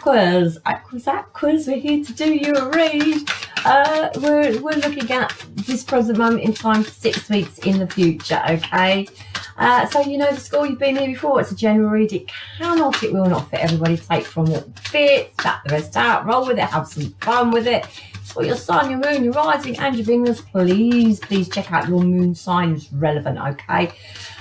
Aquas, we're here to do you a read. We're looking at this present moment in time for 6 weeks in the future, okay? So you know the score, you've been here before, it's a general read. It will not fit everybody. Take from what fits, back the rest out, roll with it, have some fun with it. For your sun, your moon, your rising and your Venus, please check out your moon sign is relevant, okay?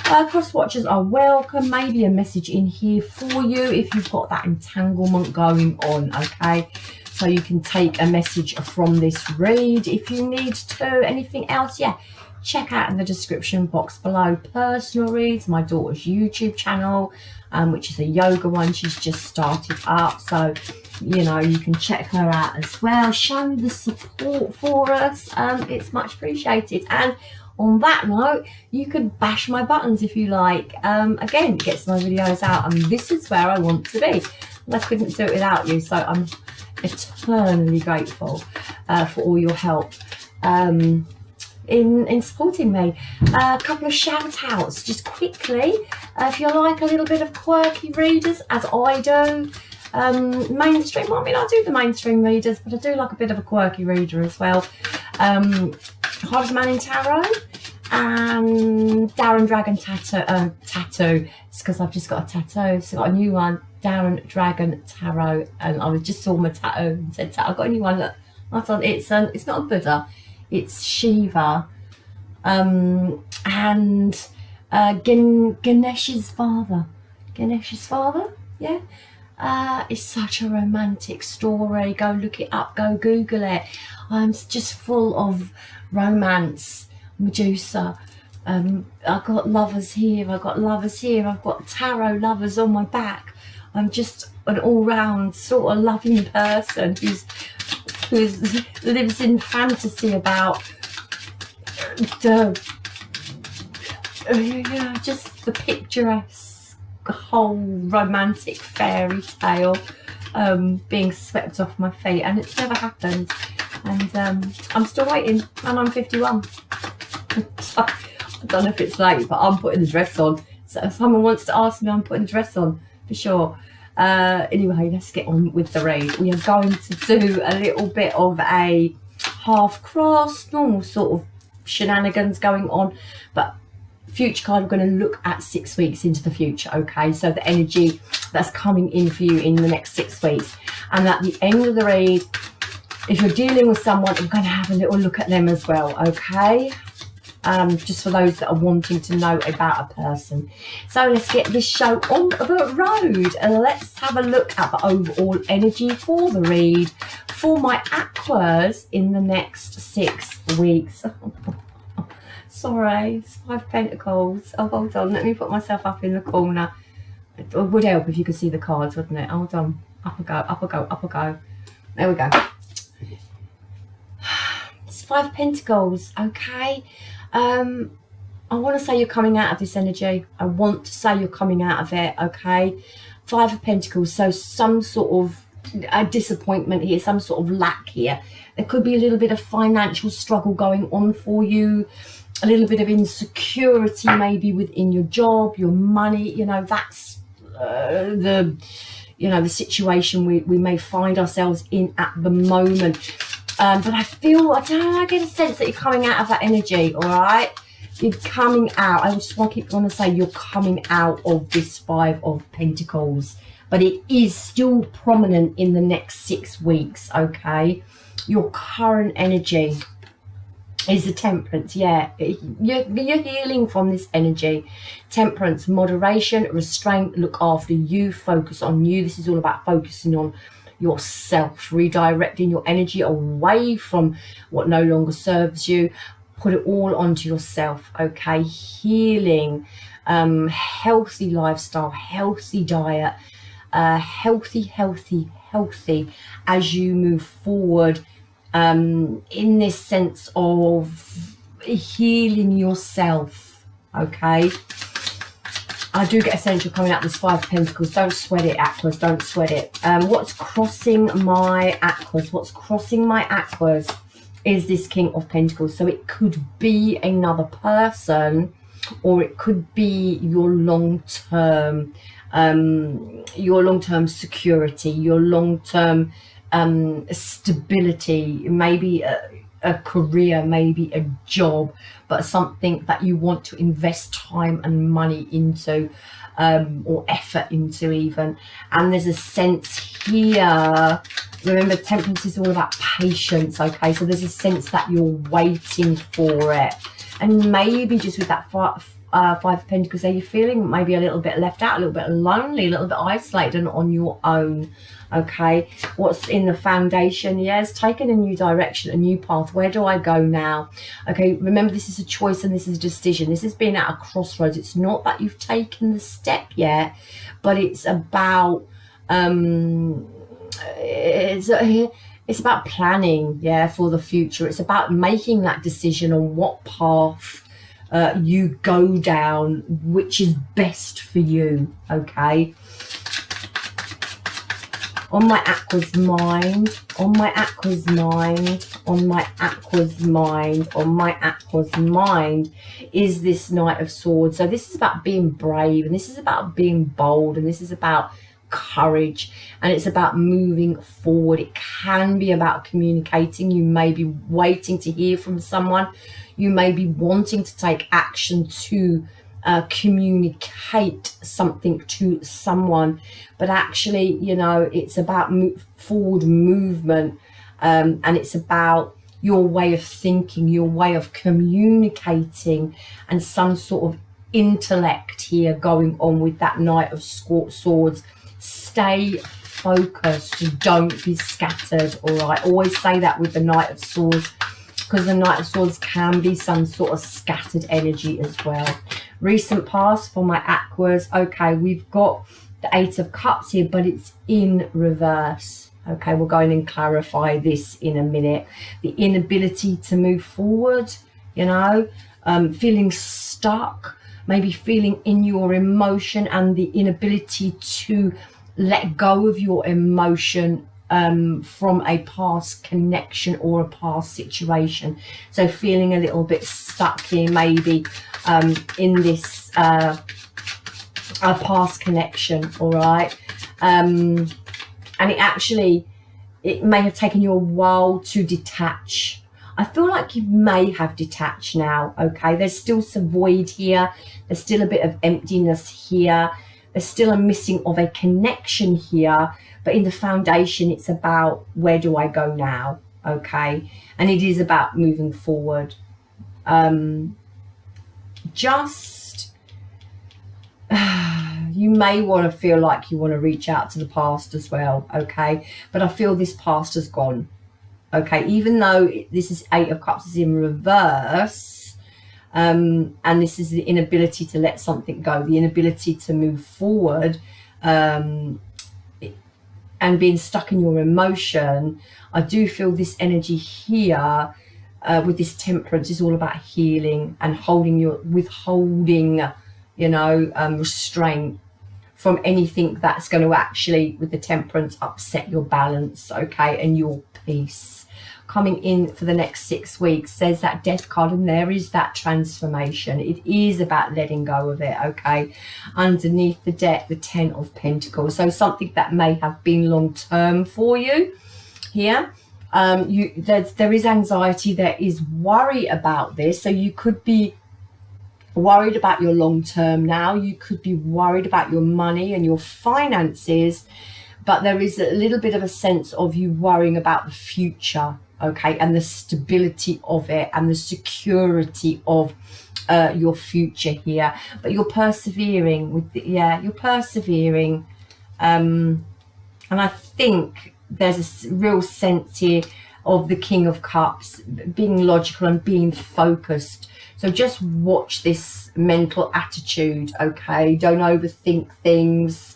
Cross watchers are welcome. Maybe a message in here for you if you've got that entanglement going on, okay? So you can take a message from this read if you need to. Anything else, yeah, check out in the description box below. Personal reads, my daughter's YouTube channel, which is a yoga one. She's just started up, so you know you can check her out as well. Show the support for us, it's much appreciated. And on that note, you could bash my buttons if you like. Again, it gets my videos out, and this is where I want to be. And I couldn't do it without you, so I'm eternally grateful for all your help in supporting me. A couple of shout outs just quickly. If you like a little bit of quirky readers, as I do, mainstream, well, I mean, I do the mainstream readers, but I do like a bit of a quirky reader as well. Man in Tarot and Darren Dragon Tattoo. It's because I've just got a tattoo, so I got a new one, Darren Dragon Tarot, and I just saw my tattoo and said, I've got a new one, look. I thought it's not a Buddha, it's Shiva, and Ganesh's father, yeah. It's such a romantic story. Go look it up, go Google it. I'm just full of romance, Medusa. I've got lovers here, I've got tarot lovers on my back. I'm just an all-round sort of loving person who lives in fantasy about just the picturesque whole romantic fairy tale being swept off my feet, and it's never happened. And I'm still waiting, and I'm 51. I don't know if it's late, but I'm putting the dress on. So if someone wants to ask me, I'm putting the dress on for sure. Anyway, let's get on with the read. We are going to do a little bit of a half cross, normal sort of shenanigans going on, but future card, we're going to look at 6 weeks into the future, okay? So the energy that's coming in for you in the next 6 weeks. And at the end of the read, if you're dealing with someone, I'm going to have a little look at them as well, okay? Just for those that are wanting to know about a person. So let's get this show on the road, and let's have a look at the overall energy for the read for my Aquas in the next 6 weeks. Sorry, it's 5 Pentacles. Oh, hold on, let me put myself up in the corner. It would help if you could see the cards, wouldn't it? Hold on, up I go, up I go, up I go. There we go. It's 5 Pentacles, okay? I want to say you're coming out of this energy. I want to say you're coming out of it, okay? 5 of Pentacles, so some sort of a disappointment here, some sort of lack here. There could be a little bit of financial struggle going on for you, a little bit of insecurity maybe within your job, your money, you know, that's the situation we may find ourselves in at the moment. But I get a sense that you're coming out of that energy, all right? You're coming out. I just want to keep on to say you're coming out of this 5 of Pentacles, but it is still prominent in the next 6 weeks, okay? Your current energy is the Temperance, yeah. You're healing from this energy. Temperance, moderation, restraint, look after you, focus on you. This is all about focusing on yourself, redirecting your energy away from what no longer serves you. Put it all onto yourself, okay? Healing, healthy lifestyle, healthy diet, healthy as you move forward, in this sense of healing yourself, okay? I do get a sense you're coming out this 5 of Pentacles. Don't sweat it, Aquas, don't sweat it. What's crossing my Aquas? What's crossing my Aquas is this King of Pentacles. So it could be another person, or it could be your long-term your long-term security, your long-term stability, maybe a career, maybe a job, but something that you want to invest time and money into, or effort into even. And there's a sense here, remember Temperance is all about patience, okay? So there's a sense that you're waiting for it. And maybe just with that Five of Pentacles there, you're feeling maybe a little bit left out, a little bit lonely, a little bit isolated and on your own, okay? What's in the foundation? Yes, taking a new direction, a new path. Where do I go now? Okay, remember this is a choice and this is a decision. This is being at a crossroads. It's not that you've taken the step yet, but it's about it's about planning, yeah, for the future. It's about making that decision on what path you go down, which is best for you, okay? On my Aqua's mind, on my Aqua's mind, on my Aqua's mind, on my Aqua's mind is this Knight of Swords. So this is about being brave, and this is about being bold, and this is about courage, and it's about moving forward. It can be about communicating. You may be waiting to hear from someone. You may be wanting to take action to communicate something to someone, but actually, you know, it's about forward movement, and it's about your way of thinking, your way of communicating, and some sort of intellect here going on with that Knight of Swords. Stay focused, don't be scattered, all right? Always say that with the Knight of Swords, because the Knight of Swords can be some sort of scattered energy as well. Recent past for my Aquas. Okay, we've got the Eight of Cups here, but it's in reverse. Okay, we'll go in and clarify this in a minute. The inability to move forward, you know, feeling stuck, maybe feeling in your emotion, and the inability to let go of your emotion from a past connection or a past situation. So feeling a little bit stuck here, maybe in this a past connection, all right? And it may have taken you a while to detach. I feel like you may have detached now, okay? There's still some void here. There's still a bit of emptiness here. There's still a missing of a connection here. But in the foundation, it's about where do I go now, okay? And it is about moving forward. You may want to feel like you want to reach out to the past as well, okay? But I feel this past has gone, okay? Even though this is Eight of Cups is in reverse, and this is the inability to let something go, the inability to move forward, and being stuck in your emotion, I do feel this energy here with this Temperance is all about healing and withholding, you know, restraint from anything that's going to actually, with the Temperance, upset your balance, okay, and your peace. Coming in for the next 6 weeks, there's that Death card, and there is that transformation. It is about letting go of it, okay? Underneath the deck, the Ten of Pentacles. So something that may have been long-term for you here. There is anxiety, there is worry about this. So you could be worried about your long-term now. You could be worried about your money and your finances. But there is a little bit of a sense of you worrying about the future, okay, and the stability of it and the security of your future here. But you're persevering with you're persevering, and I think there's a real sense here of the King of Cups being logical and being focused. So just watch this mental attitude, okay? Don't overthink things.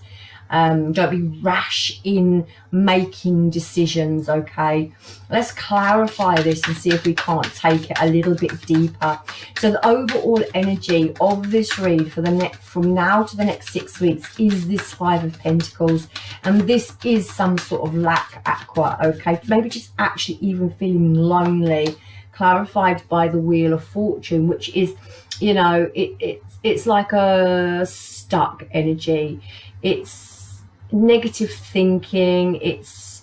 Don't be rash in making decisions, okay? Let's clarify this and see if we can't take it a little bit deeper. So the overall energy of this read for from now to the next 6 weeks is this Five of Pentacles, and this is some sort of lack, Aqua, okay? Maybe just actually even feeling lonely, clarified by the Wheel of Fortune, which is, you know, it's like a stuck energy. it's negative thinking, it's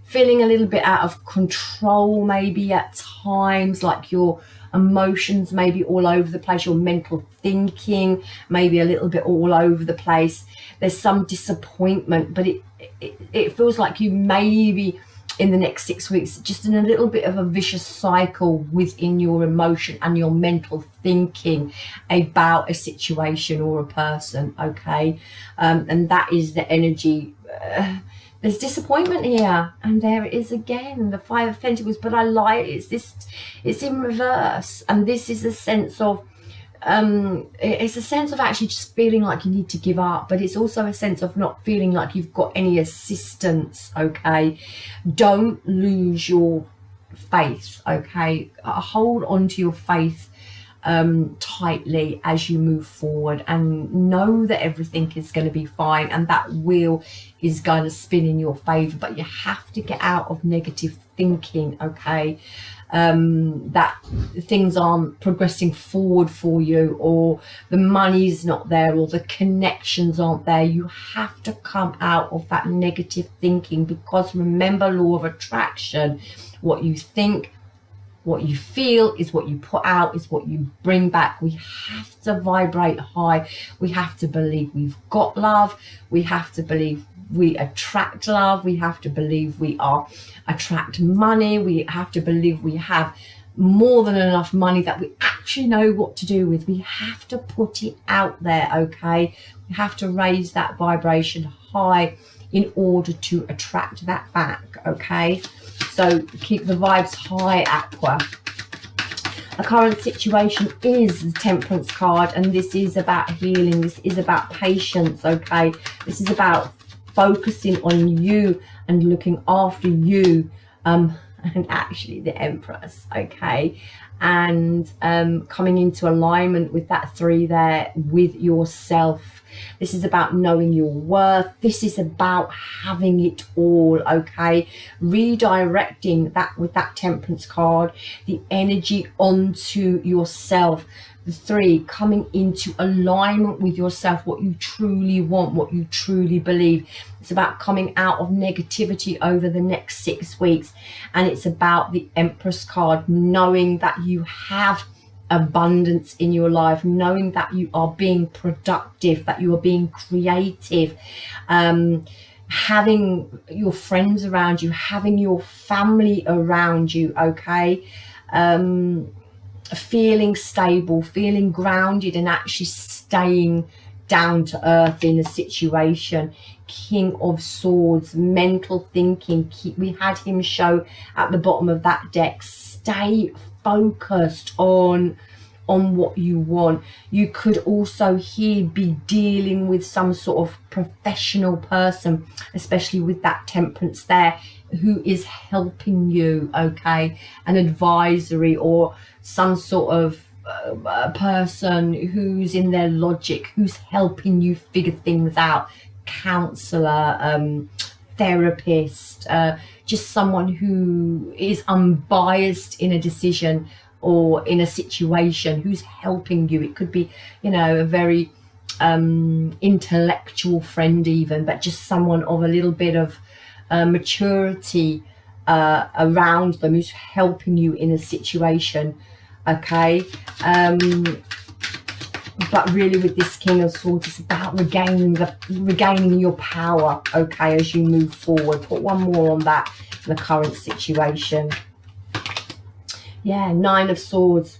feeling a little bit out of control maybe at times, like your emotions maybe all over the place, your mental thinking maybe a little bit all over the place. There's some disappointment, but it feels like you maybe in the next 6 weeks just in a little bit of a vicious cycle within your emotion and your mental thinking about a situation or a person, okay? And that is the energy. There's disappointment here, and there it is again, the Five of Pentacles, but I lie, it's in reverse, and this is a sense of it's a sense of actually just feeling like you need to give up, but it's also a sense of not feeling like you've got any assistance, okay? Don't lose your faith, okay? Hold on to your faith tightly as you move forward, and know that everything is going to be fine, and that wheel is going to spin in your favor. But you have to get out of negative thinking, okay? That things aren't progressing forward for you, or the money's not there, or the connections aren't there. You have to come out of that negative thinking, because remember, law of attraction, what you think, what you feel is what you put out, is what you bring back. We have to vibrate high. We have to believe we've got love. We have to believe we attract love. We have to believe we attract money. We have to believe we have more than enough money that we actually know what to do with. We have to put it out there, okay? We have to raise that vibration high in order to attract that back, okay? So keep the vibes high, Aqua. The current situation is the Temperance card, and this is about healing. This is about patience, okay? This is about focusing on you and looking after you, and actually the Empress, okay? And coming into alignment with that 3 there with yourself. This is about knowing your worth. This is about having it all, okay? Redirecting that with that Temperance card, the energy onto yourself. The 3, coming into alignment with yourself, what you truly want, what you truly believe. It's about coming out of negativity over the next 6 weeks. And it's about the Empress card, knowing that you have abundance in your life, knowing that you are being productive, that you are being creative, having your friends around you, having your family around you, okay? Feeling stable, feeling grounded, and actually staying down to earth in a situation. King of Swords, mental thinking. We had him show at the bottom of that deck. Stay focused on what you want. You could also here be dealing with some sort of professional person, especially with that Temperance there, who is helping you, okay? An advisory, or some sort of person who's in their logic, who's helping you figure things out. Counselor, therapist, just someone who is unbiased in a decision or in a situation, who's helping you. It could be, you know, a very intellectual friend even, but just someone of a little bit of maturity around them, who's helping you in a situation, okay? But really with this King of Swords, it's about regaining your power, okay, as you move forward. Put one more on that, the current situation. Yeah, 9 of Swords,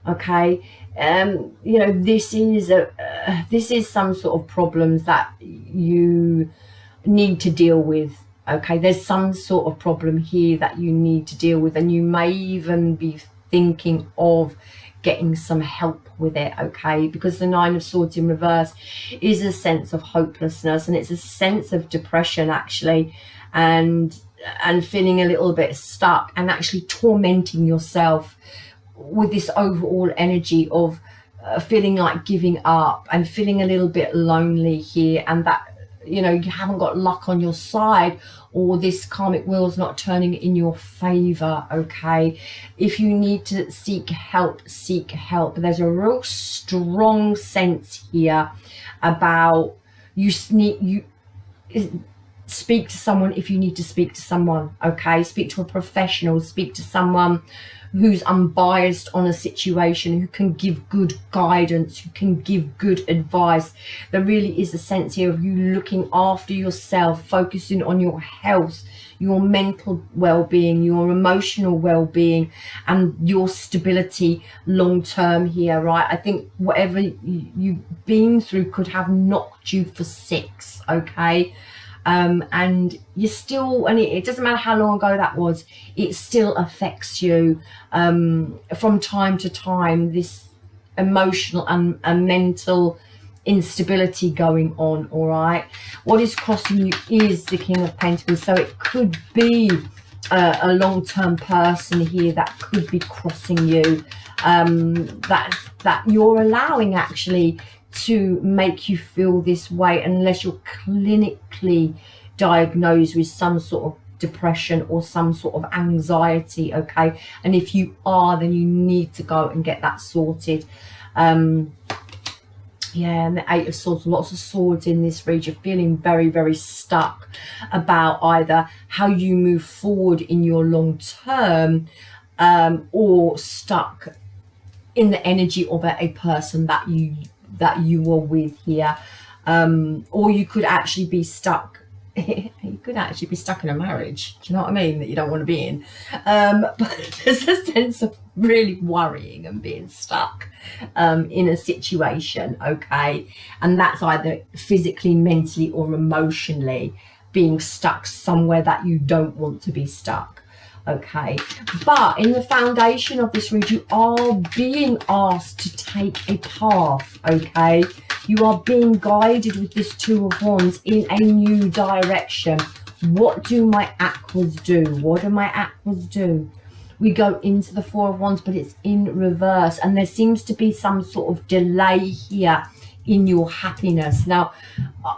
okay. You know, this is some sort of problems that you need to deal with, okay. There's some sort of problem here that you need to deal with, and you may even be thinking of getting some help with it, okay, because the 9 of Swords in reverse is a sense of hopelessness, and it's a sense of depression actually, and feeling a little bit stuck, and actually tormenting yourself with this overall energy of feeling like giving up, and feeling a little bit lonely here, and that you know, you haven't got luck on your side, or this karmic wheel's not turning in your favor, okay? If you need to seek help, seek help. There's a real strong sense here about you speak to someone if you need to speak to someone, okay? Speak to a professional, speak to someone who's unbiased on a situation, who can give good guidance, who can give good advice. There really is a sense here of you looking after yourself, focusing on your health, your mental well-being, your emotional well-being, and your stability long term here, right? I think whatever you've been through could have knocked you for 6, okay? And you still, and it doesn't matter how long ago that was, it still affects you from time to time, this emotional and mental instability going on, all right? What is crossing you is the King of Pentacles, so it could be a long-term person here that could be crossing you, that you're allowing actually to make you feel this way, unless you're clinically diagnosed with some sort of depression or some sort of anxiety, okay? And if you are, then you need to go and get that sorted. Yeah, and the 8 of Swords, lots of swords in this read. You're feeling very, very stuck about either how you move forward in your long term, or stuck in the energy of a person that you were with here, or you could actually be stuck. You could actually be stuck in a marriage, do you know what I mean, that you don't want to be in, but there's a sense of really worrying and being stuck in a situation, okay? And that's either physically, mentally, or emotionally being stuck somewhere that you don't want to be stuck, okay? But in the foundation of this read, you are being asked to take a path, okay? You are being guided with this 2 of Wands in a new direction. What do my aquas do? What do my aquas do? We go into the 4 of Wands, but it's in reverse, and there seems to be some sort of delay here in your happiness. Now,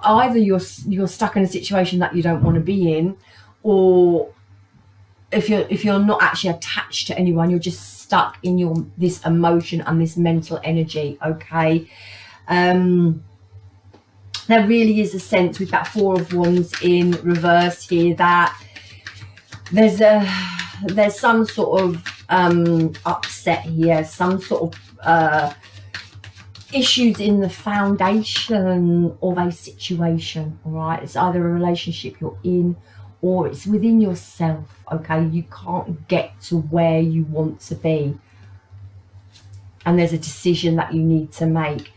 either you're stuck in a situation that you don't want to be in, or if you're not actually attached to anyone, you're just stuck in this emotion and this mental energy, okay? There really is a sense with that 4 of Wands in reverse here that there's some sort of upset here, some sort of issues in the foundation of a situation, all right? It's either a relationship you're in, or it's within yourself, okay? You can't get to where you want to be, and there's a decision that you need to make.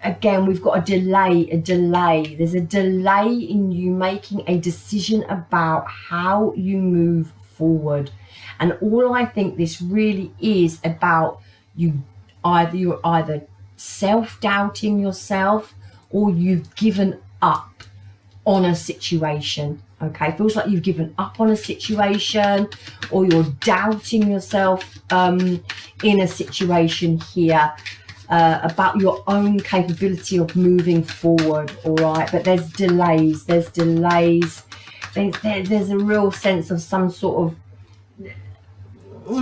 Again, we've got a delay. There's a delay in you making a decision about how you move forward. And all I think this really is about, you're either self-doubting yourself, or you've given up on a situation, okay? It feels like you've given up on a situation, or you're doubting yourself in a situation here. About your own capability of moving forward, all right? But there's delays. There's a real sense of some sort of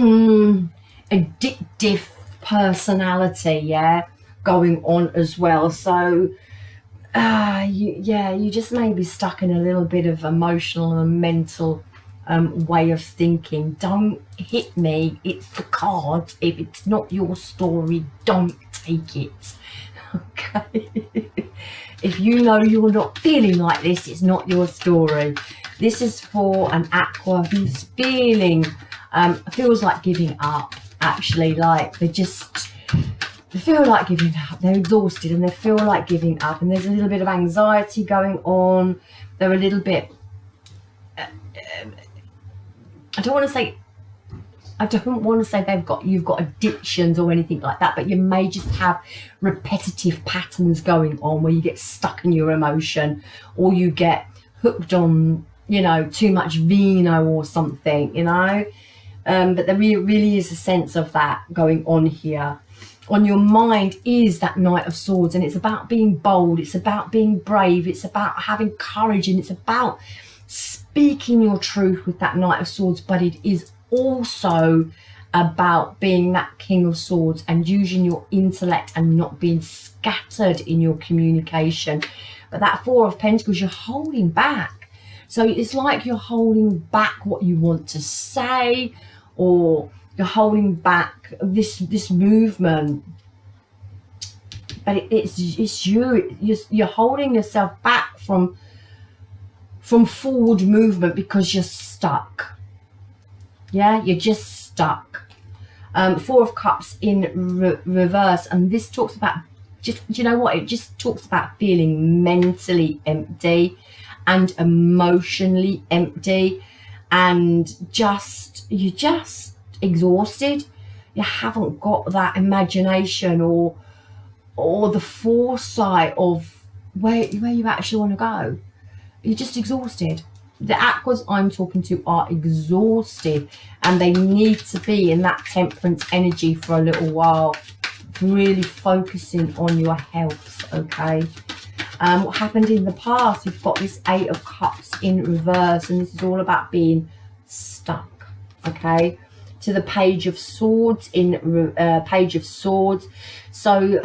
addictive personality, yeah, going on as well. So you just may be stuck in a little bit of emotional and mental way of thinking. Don't hit me, it's the cards. If it's not your story, don't take it, okay? If you know you're not feeling like this, it's not your story. This is for an aqua who's feeling feels like giving up, actually. Like they feel like giving up. They're exhausted and they feel like giving up, and there's a little bit of anxiety going on. They're a little bit I don't want to say you've got addictions or anything like that, but you may just have repetitive patterns going on where you get stuck in your emotion, or you get hooked on, you know, too much vino or something, you know. But there really is a sense of that going on here. On your mind is that Knight of Swords, and it's about being bold, it's about being brave, it's about having courage, and it's about speaking your truth with that Knight of Swords. But it is also about being that King of Swords and using your intellect and not being scattered in your communication. But that Four of Pentacles, you're holding back. So it's like you're holding back what you want to say, or you're holding back this movement. But it's you're holding yourself back from forward movement because you're stuck. Yeah, you're just stuck. Four of Cups in reverse, and this talks about, just, you know what, it just talks about feeling mentally empty and emotionally empty, and you're just exhausted. You haven't got that imagination or the foresight of where you actually want to go. You're just exhausted. The Aquas I'm talking to are exhausted, and they need to be in that Temperance energy for a little while, really focusing on your health. Okay, what happened in the past, we've got this Eight of Cups in reverse, and this is all about being stuck. Okay, to the Page of Swords in Page of Swords. So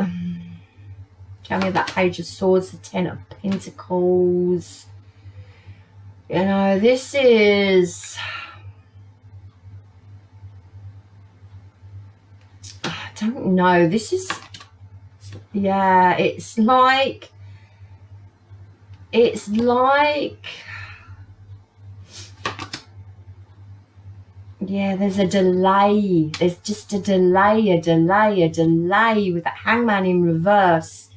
tell me that Page of Swords, the Ten of Pentacles. You know, this is, I don't know, this is, yeah, it's like, yeah, there's a delay. There's just a delay with that Hangman in reverse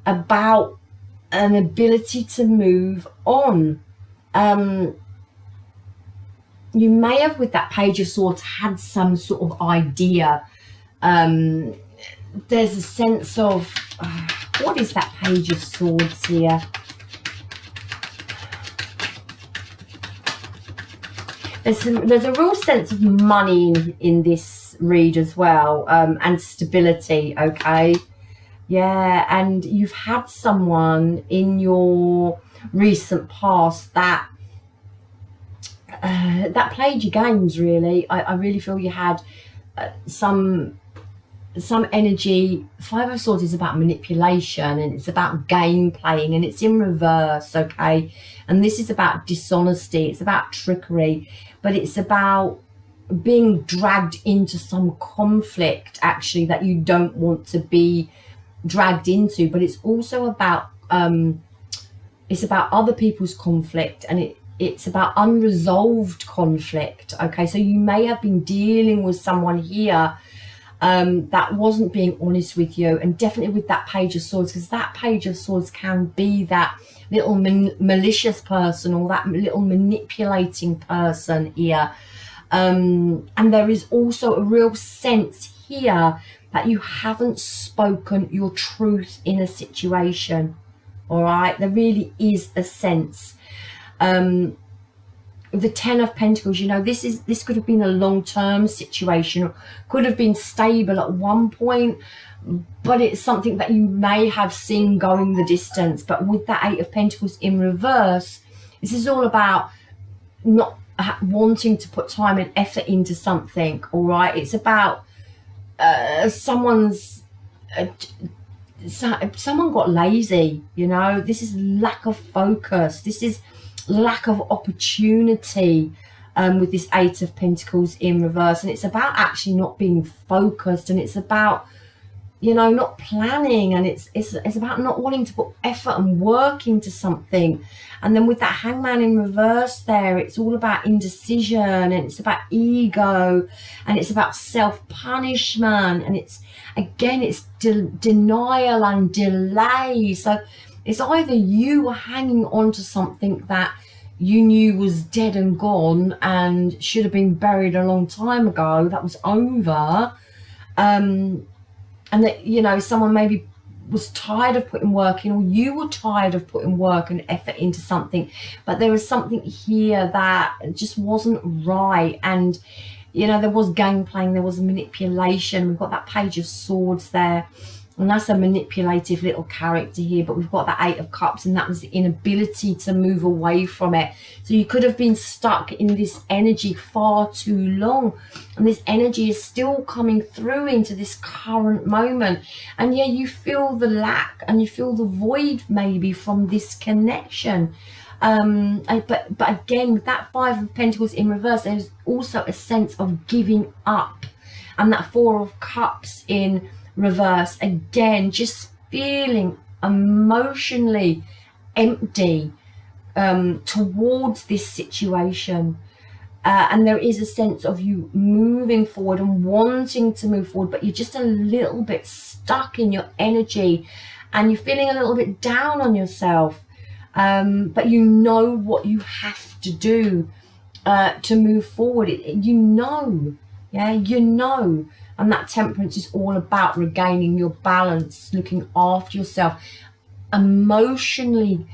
about an ability to move on. You may have, with that Page of Swords, had some sort of idea. There's a sense of, what is that Page of Swords here? There's a real sense of money in this read as well, and stability. Okay, yeah, and you've had someone in your recent past that played your games, really. I really feel you had some energy. Five of Swords is about manipulation, and it's about game playing, and it's in reverse. Okay, and this is about dishonesty, it's about trickery, but it's about being dragged into some conflict actually that you don't want to be dragged into. But it's also about it's about other people's conflict, and it's about unresolved conflict. Okay, so you may have been dealing with someone here that wasn't being honest with you, and definitely with that Page of Swords, because that Page of Swords can be that little malicious person or that little manipulating person here. And there is also a real sense here that you haven't spoken your truth in a situation. All right, there really is a sense. The Ten of Pentacles, you know, this could have been a long-term situation, or could have been stable at one point, but it's something that you may have seen going the distance. But with that Eight of Pentacles in reverse, this is all about not wanting to put time and effort into something. All right, it's about someone got lazy. You know, this is lack of focus, this is lack of opportunity with this Eight of Pentacles in reverse. And it's about actually not being focused, and it's about, you know, not planning, and it's about not wanting to put effort and work into something. And then with that Hangman in reverse there, it's all about indecision, and it's about ego, and it's about self-punishment, and it's, again, it's denial and delay. So it's either you were hanging on to something that you knew was dead and gone and should have been buried a long time ago, that was over, and that, you know, someone maybe was tired of putting work in, or you were tired of putting work and effort into something, but there was something here that just wasn't right. And you know, there was game playing, there was manipulation. We've got that Page of Swords there, and that's a manipulative little character here. But we've got that Eight of Cups, and that was the inability to move away from it. So you could have been stuck in this energy far too long, and this energy is still coming through into this current moment. And yeah, you feel the lack and you feel the void maybe from this connection. But again, with that Five of Pentacles in reverse, there's also a sense of giving up. And that Four of Cups in reverse, again, just feeling emotionally empty towards this situation. And there is a sense of you moving forward and wanting to move forward, but you're just a little bit stuck in your energy, and you're feeling a little bit down on yourself. But you know what you have to do to move forward. You know, yeah, you know. And that Temperance is all about regaining your balance, looking after yourself, emotionally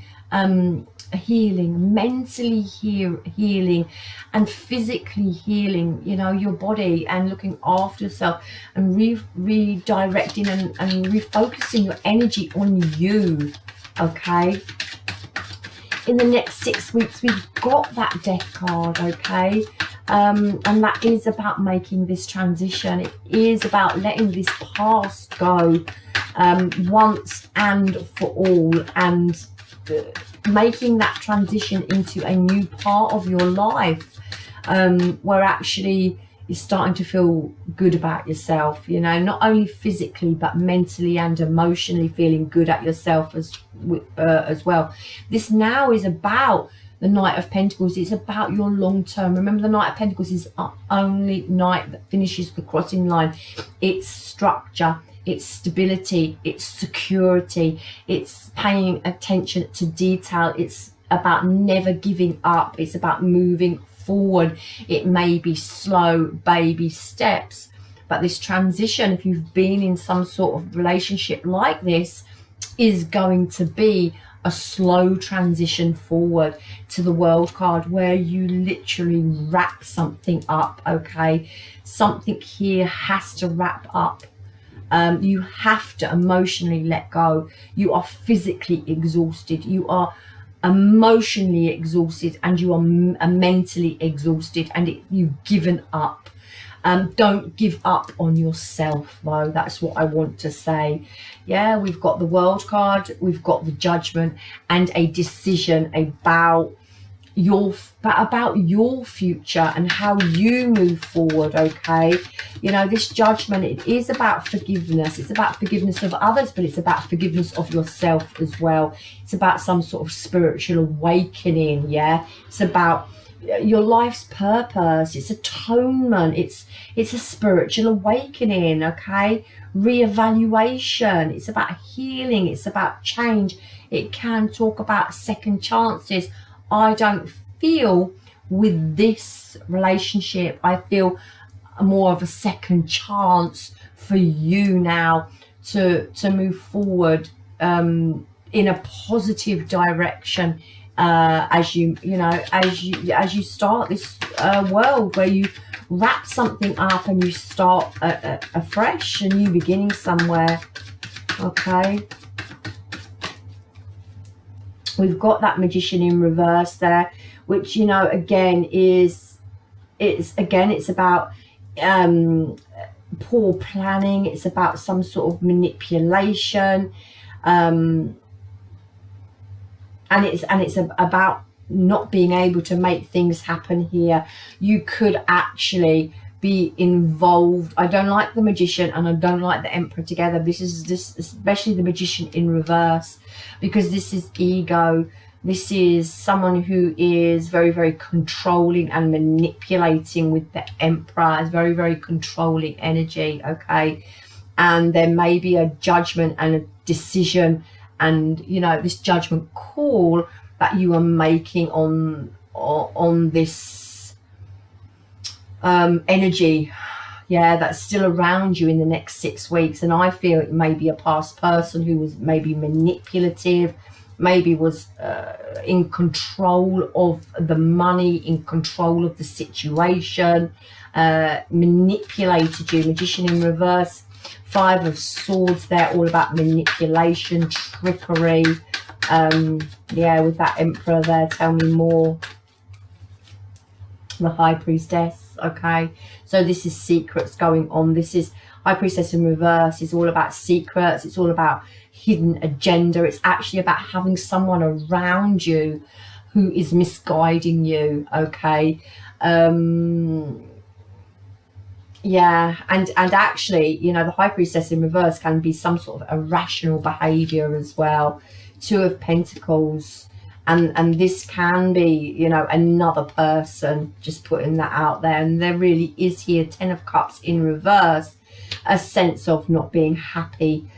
healing, mentally healing, and physically healing, you know, your body, and looking after yourself, and redirecting and refocusing your energy on you, okay? In the next 6 weeks, we've got that Death card, okay? And that is about making this transition. It is about letting this past go once and for all, and making that transition into a new part of your life, where actually you're starting to feel good about yourself, you know, not only physically but mentally and emotionally feeling good at yourself as well. This now is about the Knight of Pentacles. It's about your long term. Remember, the Knight of Pentacles is the only knight that finishes the crossing line. It's structure, it's stability, it's security, it's paying attention to detail, it's about never giving up, it's about moving forward. It may be slow baby steps, but this transition, if you've been in some sort of relationship like this, is going to be a slow transition forward to the World card, where you literally wrap something up, okay? Something here has to wrap up. You have to emotionally let go. You are physically exhausted, you are emotionally exhausted, and you are mentally exhausted, and you've given up. Don't give up on yourself, though. That's what I want to say. Yeah, we've got the World card, we've got the Judgment, and a decision about your future and how you move forward, okay? You know, this Judgment, it is about forgiveness. It's about forgiveness of others, but it's about forgiveness of yourself as well. It's about some sort of spiritual awakening, yeah? It's about your life's purpose. It's atonement. It's a spiritual awakening, okay? Reevaluation. It's about healing. It's about change. It can talk about second chances. I don't feel with this relationship, I feel more of a second chance for you now to move forward in a positive direction, as you start this world where you wrap something up and you start afresh, a new beginning somewhere, okay? We've got that Magician in reverse there, which, you know, again it's about poor planning. It's about some sort of manipulation, and it's about not being able to make things happen here. You could actually be involved. I don't like the Magician and I don't like the Emperor together. This especially the Magician in reverse, because this is ego. This is someone who is very, very controlling and manipulating with the Emperor. It's very, very controlling energy, okay? And there may be a judgment and a decision, and, you know, this judgment call that you are making on this energy, yeah, that's still around you in the next 6 weeks. And I feel it may be a past person who was maybe manipulative, maybe was in control of the money, in control of the situation, manipulated you. Magician in reverse, 5 of Swords there, all about manipulation, trickery. Yeah, with that Emperor there, tell me more. The High Priestess, okay, so this is secrets going on. This is High Priestess in reverse, is all about secrets, it's all about hidden agenda. It's actually about having someone around you who is misguiding you, okay. Yeah, and actually, you know, the High Priestess in reverse can be some sort of irrational behavior as well. 2 of Pentacles, and this can be, you know, another person, just putting that out there. And there really is here 10 of Cups in reverse, a sense of not being happy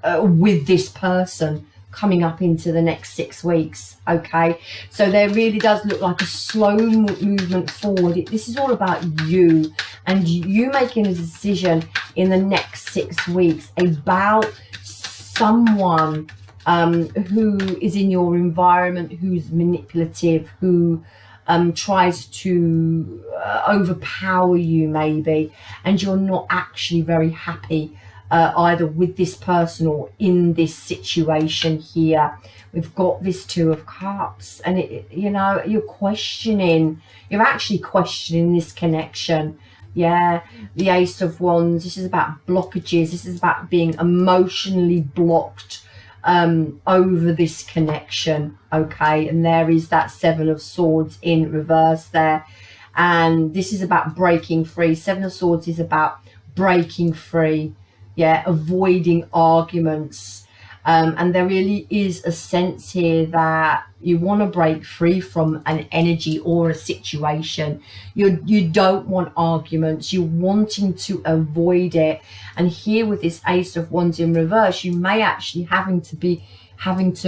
with this person coming up into the next 6 weeks, okay. So there really does look like a slow movement forward. This is all about you and you making a decision in the next 6 weeks about someone who is in your environment, who's manipulative, who tries to overpower you maybe, and you're not actually very happy either with this person or in this situation here. We've got this 2 of Cups, and you know, you're actually questioning this connection. Yeah, the Ace of Wands, this is about blockages. This is about being emotionally blocked over this connection, okay. And there is that 7 of Swords in reverse there, and this is about breaking free. 7 of Swords is about breaking free, yeah, avoiding arguments, and there really is a sense here that you want to break free from an energy or a situation. You don't want arguments, you're wanting to avoid it. And here with this Ace of Wands in reverse, you may actually having to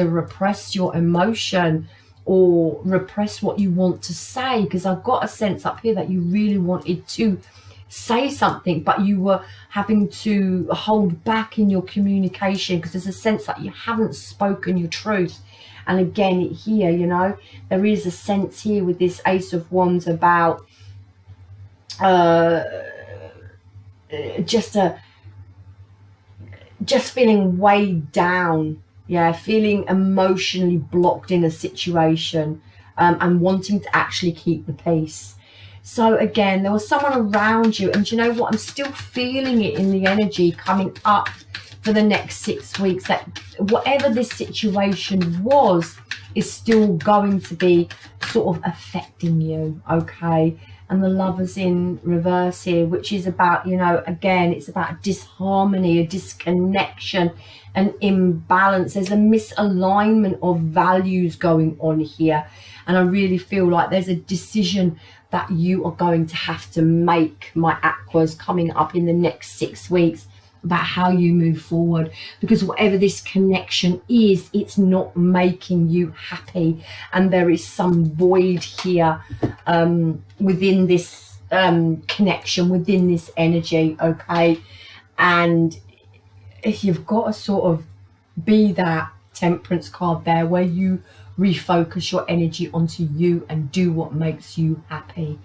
repress your emotion or repress what you want to say, because I've got a sense up here that you really wanted to say something, but you were having to hold back in your communication because there's a sense that you haven't spoken your truth. And again here, you know, there is a sense here with this Ace of Wands about just feeling weighed down, yeah, feeling emotionally blocked in a situation, and wanting to actually keep the peace. So again, there was someone around you, and you know what, I'm still feeling it in the energy coming up for the next 6 weeks, that whatever this situation was is still going to be sort of affecting you, okay. And the Lovers in reverse here, which is about, you know, again, it's about disharmony, a disconnection, an imbalance. There's a misalignment of values going on here, and I really feel like there's a decision that you are going to have to make, my Aquas, coming up in the next 6 weeks, about how you move forward, because whatever this connection is, it's not making you happy, and there is some void here within this connection, within this energy, okay. And you've got to sort of be that Temperance card there, where you refocus your energy onto you and do what makes you happy,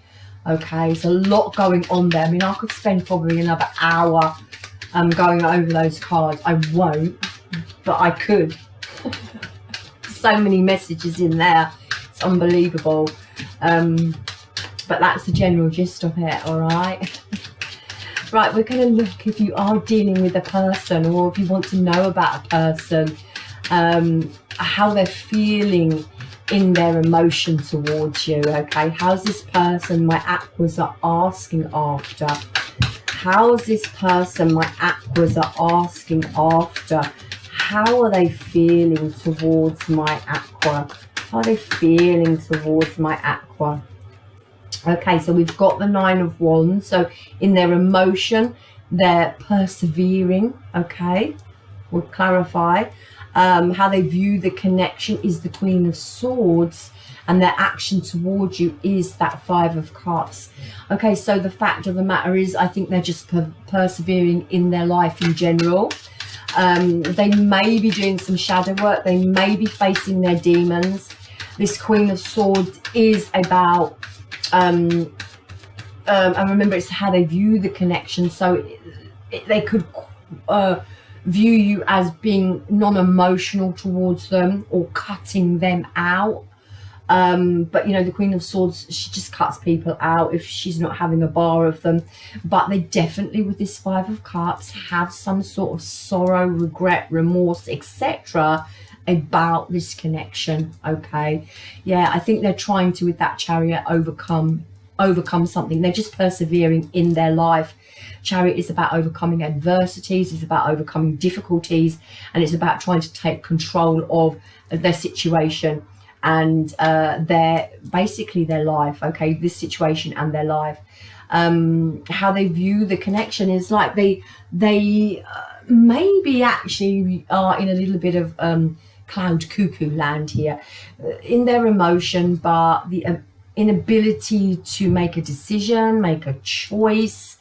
okay. There's a lot going on there. I mean, I could spend probably another hour going over those cards. I won't, but I could. So many messages in there, it's unbelievable. But that's the general gist of it, all right. Right, we're going to look if you are dealing with a person, or if you want to know about a person, how they're feeling in their emotion towards you, okay. How's this person my Aquas are asking after? How's this person my Aquas are asking after? How are they feeling towards my Aqua? How are they feeling towards my Aqua? Okay, so we've got the 9 of Wands. So in their emotion, they're persevering, okay. We'll clarify. How they view the connection is the Queen of Swords, and their action towards you is that 5 of Cups. Okay, so the fact of the matter is, I think they're just persevering in their life in general. They may be doing some shadow work. They may be facing their demons. This Queen of Swords is about And remember, it's how they view the connection. So they could view you as being non-emotional towards them or cutting them out. But you know, the Queen of Swords, she just cuts people out if she's not having a bar of them. But they definitely, with this Five of Cups, have some sort of sorrow, regret, remorse, etc. about this connection. Okay, yeah, I think they're trying to, with that Chariot, overcome something. They're just persevering in their life. Chariot is about overcoming adversities, it's about overcoming difficulties, and it's about trying to take control of their situation and basically their life. Okay, this situation and their life. How they view the connection is like they maybe actually are in a little bit of cloud cuckoo land here in their emotion, but the inability to make a decision, make a choice,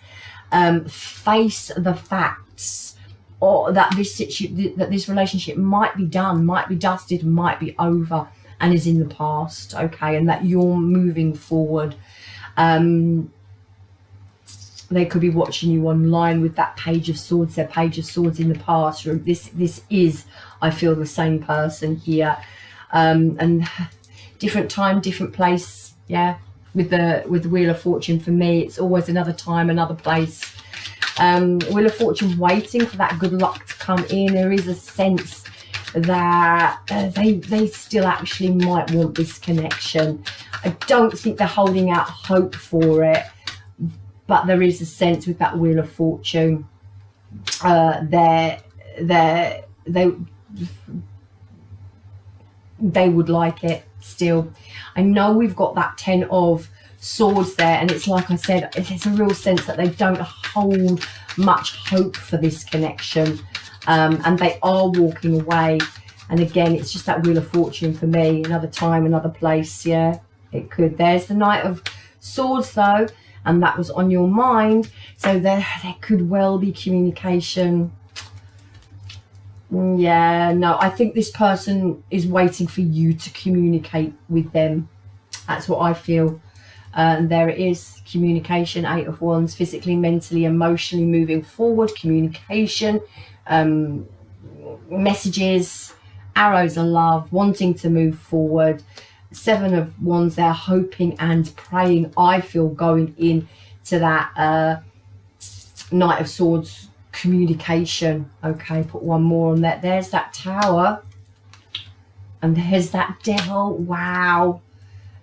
face the facts, or that this relationship might be done, might be dusted, might be over and is in the past. Okay, and that you're moving forward. They could be watching you online with that Page of Swords, their Page of Swords in the past. This is, I feel, the same person here. And different time, different place. Yeah, with the Wheel of Fortune, for me, it's always another time, another place. Wheel of Fortune, waiting for that good luck to come in. There is a sense that they still actually might want this connection. I don't think they're holding out hope for it, but there is a sense with that Wheel of Fortune, they would like it still. I know we've got that 10 of Swords there, and it's like I said, it's a real sense that they don't hold much hope for this connection, and they are walking away. And again, it's just that Wheel of Fortune for me. Another time, another place. Yeah, it could. There's the Knight of Swords though, and that was on your mind, so there could well be communication. Yeah, no, I think this person is waiting for you to communicate with them. That's what I feel. And there it is, communication, 8 of Wands, physically, mentally, emotionally moving forward, communication, messages, arrows of love, wanting to move forward. 7 of Wands, they're hoping and praying, I feel, going into that Knight of Swords communication. Okay, put one more on that. There's that Tower, and there's that Devil. Wow.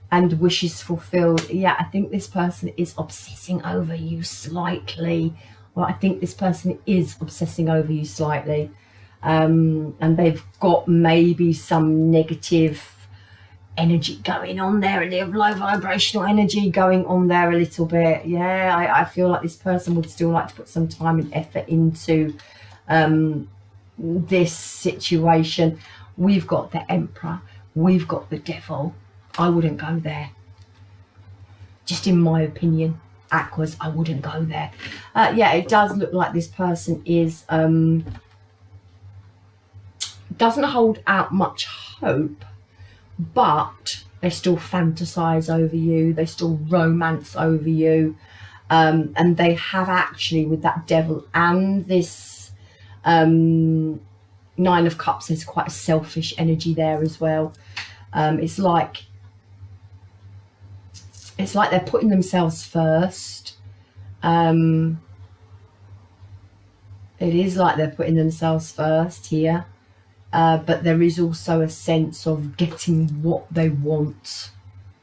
And wishes fulfilled. Yeah, I think this person is obsessing over you slightly. Well, I think this person is obsessing over you slightly. And they've got maybe some negative energy going on there, a little low vibrational energy going on there a little bit. Yeah, I feel like this person would still like to put some time and effort into this situation. We've got the Emperor, we've got the Devil. I wouldn't go there. Just in my opinion, Aquas, I wouldn't go there. Yeah, it does look like this person is doesn't hold out much hope, but they still fantasize over you, they still romance over you, and they have actually, with that Devil and this 9 of Cups, there's quite a selfish energy there as well. It's like they're putting themselves first. It is like they're putting themselves first here. But there is also a sense of getting what they want.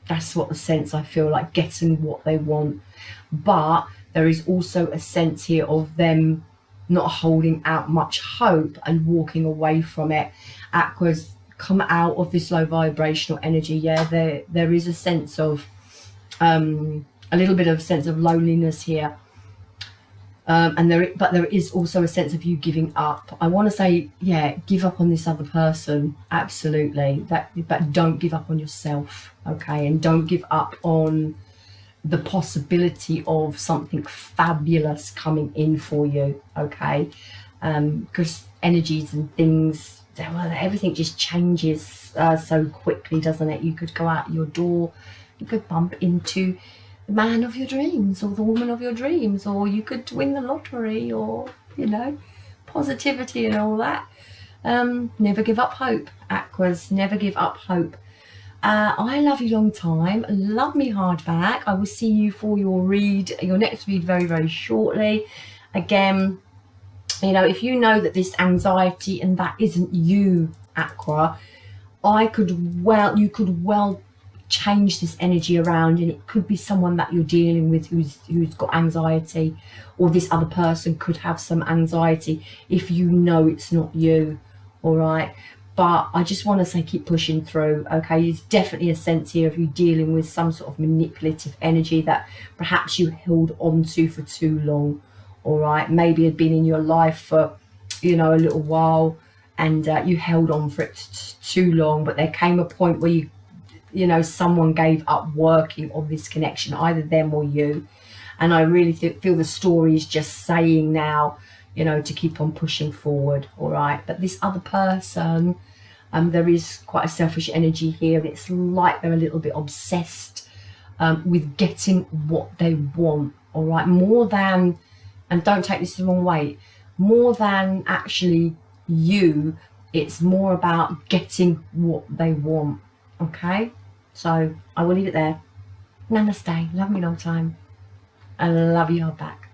That's what the sense, I feel like, getting what they want. But there is also a sense here of them not holding out much hope and walking away from it. Aquas, come out of this low vibrational energy. Yeah, there is a sense of a little bit of sense of loneliness here. But there is also a sense of you giving up. I want to say, yeah, give up on this other person, absolutely. But don't give up on yourself, okay? And don't give up on the possibility of something fabulous coming in for you, okay? Because energies and things, well, everything just changes so quickly, doesn't it? You could go out your door, you could bump into the man of your dreams or the woman of your dreams, or you could win the lottery, or, you know, positivity and all that. Never give up hope, Aquas. Never give up hope. I love you long time. Love me hard back. I will see you for your next read very, very shortly. Again, you know, if you know that this anxiety and that isn't you, Aqua, you could well change this energy around, and it could be someone that you're dealing with who's got anxiety, or this other person could have some anxiety if you know it's not you. All right, but I just want to say keep pushing through. Okay, there's definitely a sense here of you dealing with some sort of manipulative energy that perhaps you held on to for too long. All right, maybe had been in your life for, you know, a little while, and you held on for it too long, but there came a point where you know, someone gave up working on this connection, either them or you. And I really feel the story is just saying now, you know, to keep on pushing forward. All right, but this other person, there is quite a selfish energy here. It's like they're a little bit obsessed with getting what they want. All right, more than, and don't take this the wrong way, more than actually you, it's more about getting what they want. Okay, so I will leave it there. Namaste. Love me long time. I love you all back.